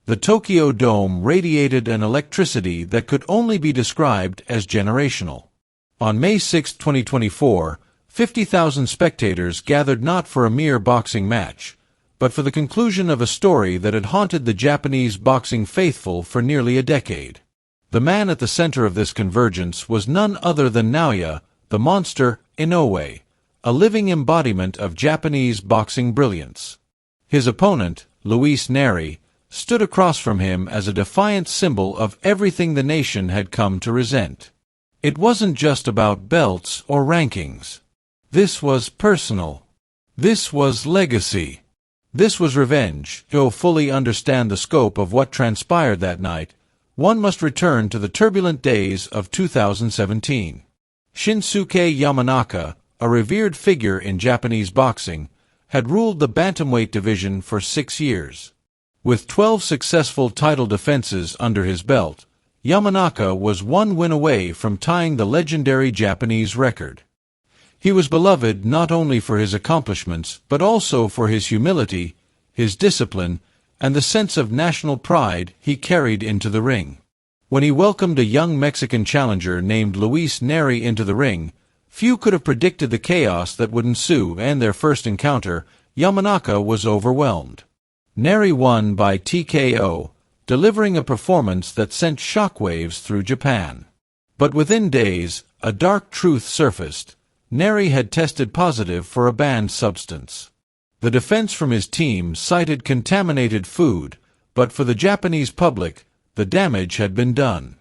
The Tokyo Dome radiated an electricity that could only be described as generational. On May 6, 2024, 50,000 spectators gathered not for a mere boxing match, but for the conclusion of a story that had haunted the Japanese boxing faithful for nearly a decade. The man at the center of this convergence was none other than Naoya, the monster, Inoue, a living embodiment of Japanese boxing brilliance. His opponent, Luis Nery, stood across from him as a defiant symbol of everything the nation had come to resent. It wasn't just about belts or rankings. This was personal. This was legacy. This was revenge. To fully understand the scope of what transpired that night, one must return to the turbulent days of 2017. Shinsuke Yamanaka, a revered figure in Japanese boxing, had ruled the bantamweight division for 6 years. With 12 successful title defenses under his belt, Yamanaka was one win away from tying the legendary Japanese record. He was beloved not only for his accomplishments but also for his humility, his discipline, and the sense of national pride he carried into the ring. When he welcomed a young Mexican challenger named Luis Nery into the ring, few could have predicted the chaos that would ensue, and their first encounter, Yamanaka was overwhelmed. Nery won by TKO, delivering a performance that sent shockwaves through Japan. But within days, a dark truth surfaced. Nery had tested positive for a banned substance. The defense from his team cited contaminated food, but for the Japanese public, the damage had been done.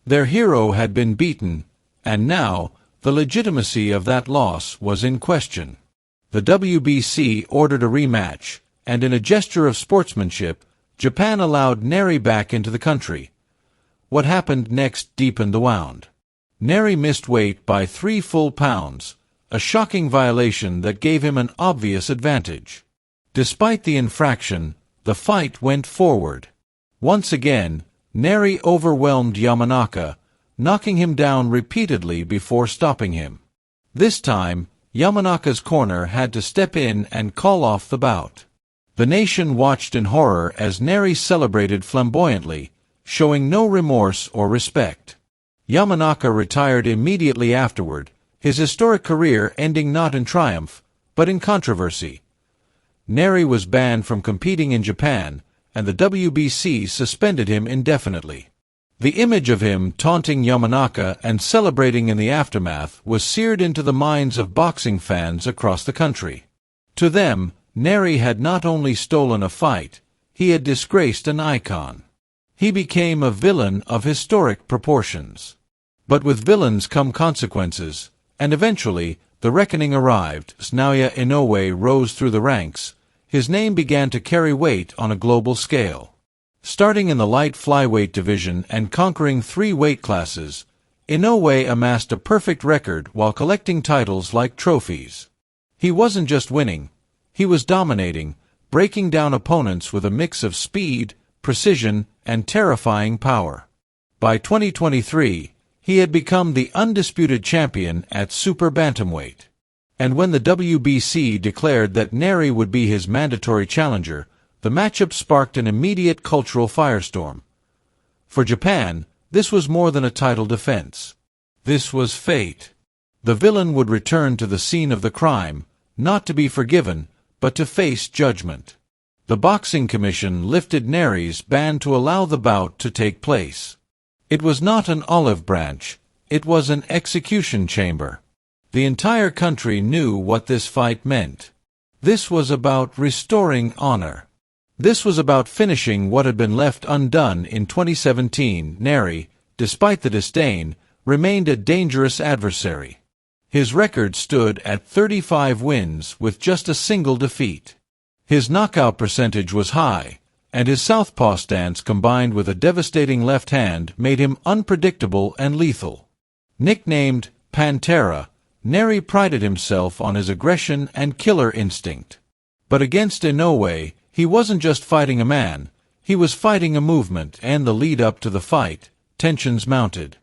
Their hero had been beaten, and now, the legitimacy of that loss was in question. The WBC ordered a rematch, and in a gesture of sportsmanship, Japan allowed Nery back into the country. What happened next deepened the wound. Nery missed weight by 3 full pounds, a shocking violation that gave him an obvious advantage. Despite the infraction, the fight went forward. Once again, Nery overwhelmed Yamanaka, knocking him down repeatedly before stopping him. This time, Yamanaka's corner had to step in and call off the bout. The nation watched in horror as Nery celebrated flamboyantly, showing no remorse or respect. Yamanaka retired immediately afterward, his historic career ending not in triumph, but in controversy. Nery was banned from competing in Japan, and the WBC suspended him indefinitely. The image of him taunting Yamanaka and celebrating in the aftermath was seared into the minds of boxing fans across the country. To them, Nery had not only stolen a fight, he had disgraced an icon. He became a villain of historic proportions. But with villains come consequences, and eventually, the reckoning arrived. Naoya Inoue rose through the ranks. His name began to carry weight on a global scale. Starting in the light flyweight division and conquering 3 weight classes, Inoue amassed a perfect record while collecting titles like trophies. He wasn't just winning. He was dominating, breaking down opponents with a mix of speed, precision, and terrifying power. By 2023, he had become the undisputed champion at super bantamweight. And when the WBC declared that Nery would be his mandatory challenger, the matchup sparked an immediate cultural firestorm. For Japan, this was more than a title defense. This was fate. The villain would return to the scene of the crime, not to be forgiven, but to face judgment. The Boxing Commission lifted Nery's ban to allow the bout to take place. It was not an olive branch, it was an execution chamber. The entire country knew what this fight meant. This was about restoring honor. This was about finishing what had been left undone in 2017. Nery, despite the disdain, remained a dangerous adversary. His record stood at 35 wins with just a single defeat. His knockout percentage was high, and his southpaw stance combined with a devastating left hand made him unpredictable and lethal. Nicknamed Pantera, Nery prided himself on his aggression and killer instinct. But against Inoue, he wasn't just fighting a man, he was fighting a movement, and the lead up to the fight, tensions mounted.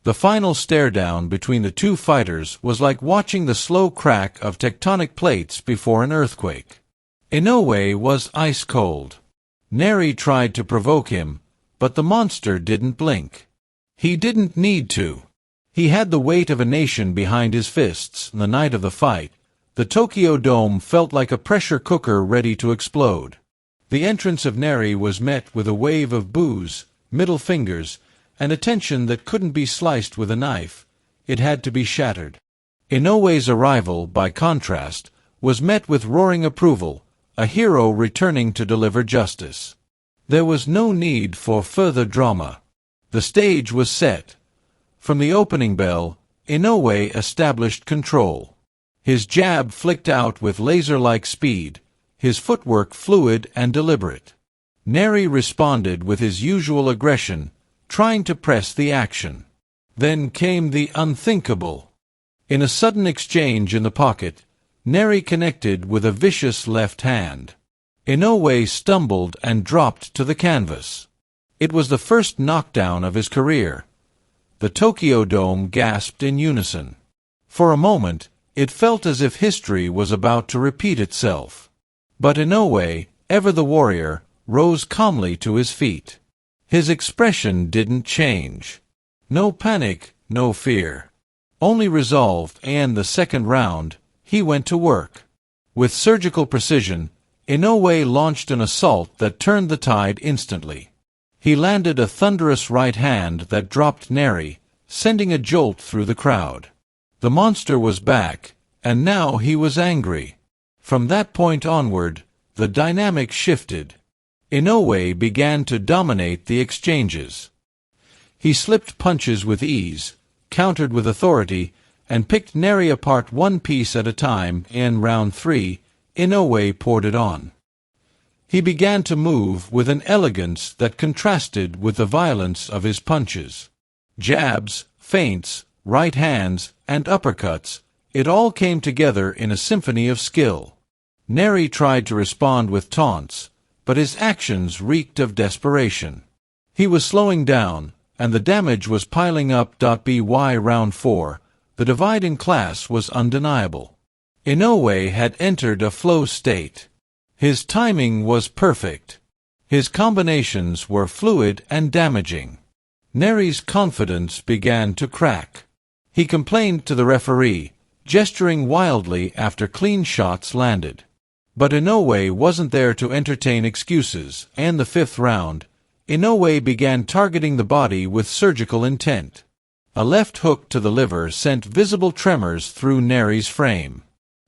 The final stare-down between the two fighters was like watching the slow crack of tectonic plates before an earthquake. Inoue was ice-cold. Nery tried to provoke him, but the monster didn't blink. He didn't need to. He had the weight of a nation behind his fists. The night of the fight, the Tokyo Dome felt like a pressure cooker ready to explode. The entrance of Nery was met with a wave of boos, middle fingers, and attention that couldn't be sliced with a knife. It had to be shattered. Inoue's arrival, by contrast, was met with roaring approval, a hero returning to deliver justice. There was no need for further drama. The stage was set. From the opening bell, Inoue established control. His jab flicked out with laser-like speed, his footwork fluid and deliberate. Nery responded with his usual aggression, trying to press the action. Then came the unthinkable. In a sudden exchange in the pocket, Nery connected with a vicious left hand. Inoue stumbled and dropped to the canvas. It was the first knockdown of his career. The Tokyo Dome gasped in unison. For a moment, it felt as if history was about to repeat itself. But Inoue, ever the warrior, rose calmly to his feet. His expression didn't change. No panic, no fear. Only resolve, and the second round, he went to work. With surgical precision, Inoue launched an assault that turned the tide instantly. He landed a thunderous right hand that dropped Nery, sending a jolt through the crowd. The monster was back, and now he was angry. From that point onward, the dynamic shifted. Inoue began to dominate the exchanges. He slipped punches with ease, countered with authority, and picked Nery apart one piece at a time. In round 3, Inoue poured it on. He began to move with an elegance that contrasted with the violence of his punches. Jabs, feints, right hands, and uppercuts, it all came together in a symphony of skill. Nery tried to respond with taunts, but his actions reeked of desperation. He was slowing down, and the damage was piling up. By round 4, the divide in class was undeniable. Inoue had entered a flow state. His timing was perfect. His combinations were fluid and damaging. Nery's confidence began to crack. He complained to the referee, gesturing wildly after clean shots landed. But Inoue wasn't there to entertain excuses, and the 5th round, Inoue began targeting the body with surgical intent. A left hook to the liver sent visible tremors through Nery's frame.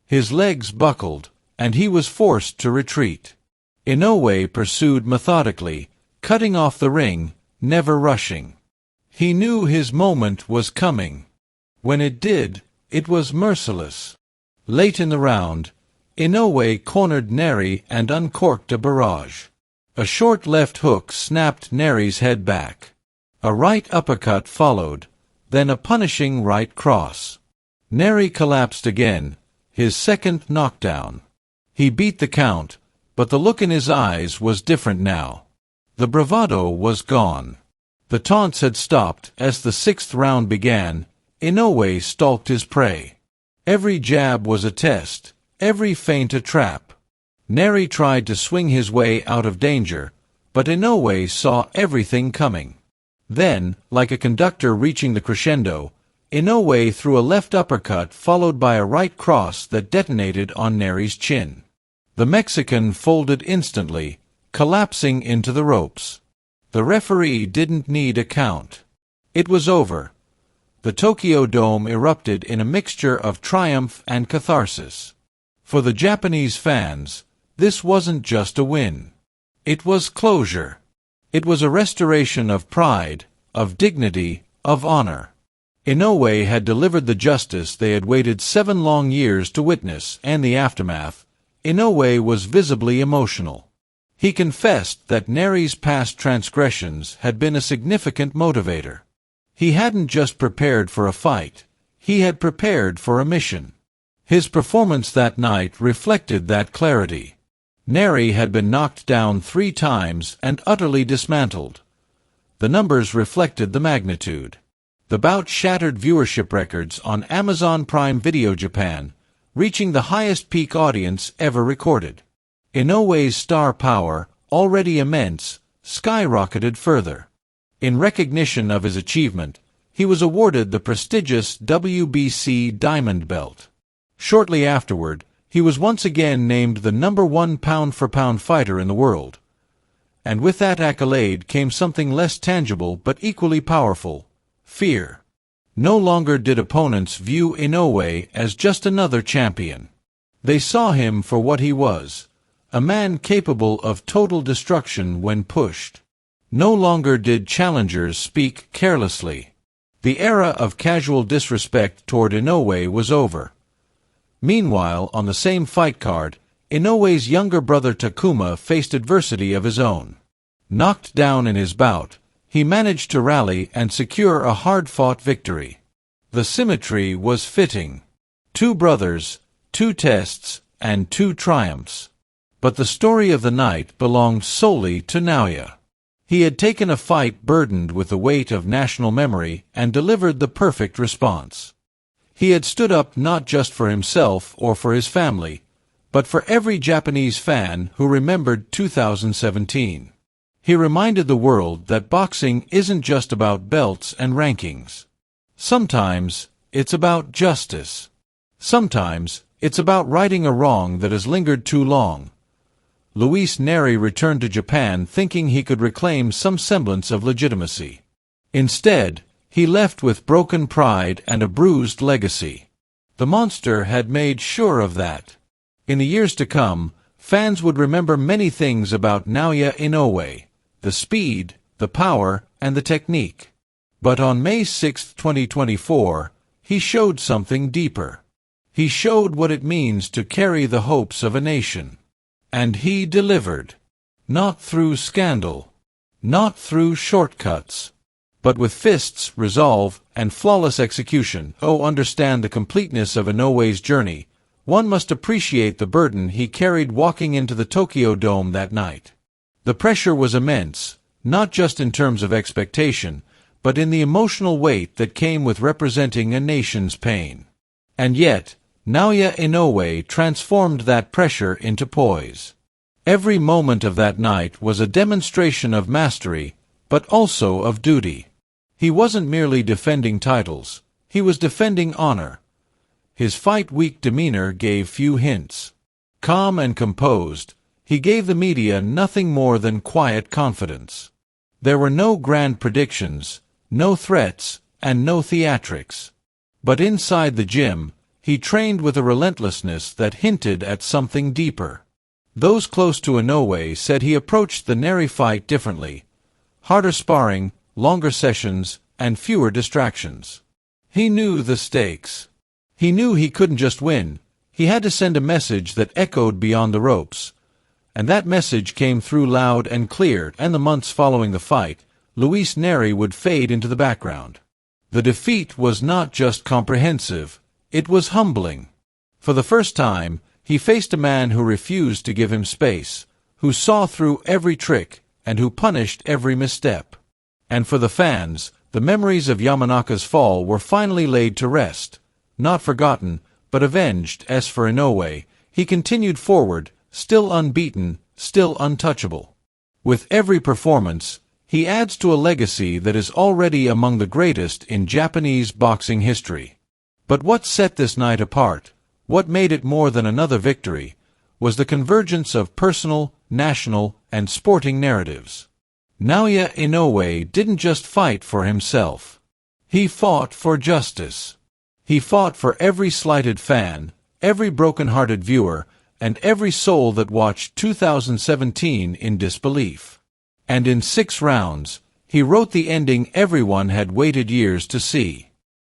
His legs buckled, and he was forced to retreat. Inoue pursued methodically, cutting off the ring, never rushing. He knew his moment was coming. When it did, it was merciless. Late in the round, Inoue cornered Nery and uncorked a barrage. A short left hook snapped Nery's head back. A right uppercut followed, then a punishing right cross. Nery collapsed again, his second knockdown. He beat the count, but the look in his eyes was different now. The bravado was gone. The taunts had stopped. As the 6th round began, Inoue stalked his prey. Every jab was a test, every feint a trap. Nery tried to swing his way out of danger, but Inoue saw everything coming. Then, like a conductor reaching the crescendo, Inoue threw a left uppercut followed by a right cross that detonated on Nery's chin. The Mexican folded instantly, collapsing into the ropes. The referee didn't need a count. It was over. The Tokyo Dome erupted in a mixture of triumph and catharsis. For the Japanese fans, this wasn't just a win. It was closure. It was a restoration of pride, of dignity, of honor. Inoue had delivered the justice they had waited 7 long years to witness, and the aftermath. Inoue was visibly emotional. He confessed that Nery's past transgressions had been a significant motivator. He hadn't just prepared for a fight, he had prepared for a mission. His performance that night reflected that clarity. Nery had been knocked down 3 times and utterly dismantled. The numbers reflected the magnitude. The bout shattered viewership records on Amazon Prime Video Japan, reaching the highest peak audience ever recorded. Inoue's star power, already immense, skyrocketed further. In recognition of his achievement, he was awarded the prestigious WBC Diamond Belt. Shortly afterward, he was once again named the #1 pound-for-pound fighter in the world. And with that accolade came something less tangible but equally powerful: fear. No longer did opponents view Inoue as just another champion. They saw him for what he was, a man capable of total destruction when pushed. No longer did challengers speak carelessly. The era of casual disrespect toward Inoue was over. Meanwhile, on the same fight card, Inoue's younger brother Takuma faced adversity of his own. Knocked down in his bout, he managed to rally and secure a hard-fought victory. The symmetry was fitting. Two brothers, two tests, and two triumphs. But the story of the night belonged solely to Naoya. He had taken a fight burdened with the weight of national memory and delivered the perfect response. He had stood up not just for himself or for his family, but for every Japanese fan who remembered 2017. He reminded the world that boxing isn't just about belts and rankings. Sometimes, it's about justice. Sometimes, it's about righting a wrong that has lingered too long. Luis Nery returned to Japan thinking he could reclaim some semblance of legitimacy. Instead, he left with broken pride and a bruised legacy. The monster had made sure of that. In the years to come, fans would remember many things about Naoya Inoue: the speed, the power, and the technique. But on May 6, 2024, he showed something deeper. He showed what it means to carry the hopes of a nation. And he delivered. Not through scandal. Not through shortcuts. But with fists, resolve, and flawless execution. Oh, understand the completeness of Inoue's journey. One must appreciate the burden he carried walking into the Tokyo Dome that night. The pressure was immense, not just in terms of expectation, but in the emotional weight that came with representing a nation's pain. And yet, Naoya Inoue transformed that pressure into poise. Every moment of that night was a demonstration of mastery, but also of duty. He wasn't merely defending titles, he was defending honor. His fight-weak demeanor gave few hints. Calm and composed, he gave the media nothing more than quiet confidence. There were no grand predictions, no threats, and no theatrics. But inside the gym, he trained with a relentlessness that hinted at something deeper. Those close to Inoue said he approached the Nery fight differently: harder sparring, longer sessions, and fewer distractions. He knew the stakes. He knew he couldn't just win, he had to send a message that echoed beyond the ropes. And that message came through loud and clear, and the months following the fight, Luis Nery would fade into the background. The defeat was not just comprehensive, it was humbling. For the first time, he faced a man who refused to give him space, who saw through every trick, and who punished every misstep. And for the fans, the memories of Yamanaka's fall were finally laid to rest. Not forgotten, but avenged. As for Inoue, he continued forward, still unbeaten, still untouchable. With every performance, he adds to a legacy that is already among the greatest in Japanese boxing history. But what set this night apart, what made it more than another victory, was the convergence of personal, national, and sporting narratives. Naoya Inoue didn't just fight for himself. He fought for justice. He fought for every slighted fan, every broken-hearted viewer, and every soul that watched 2017 in disbelief. And in 6 rounds, he wrote the ending everyone had waited years to see.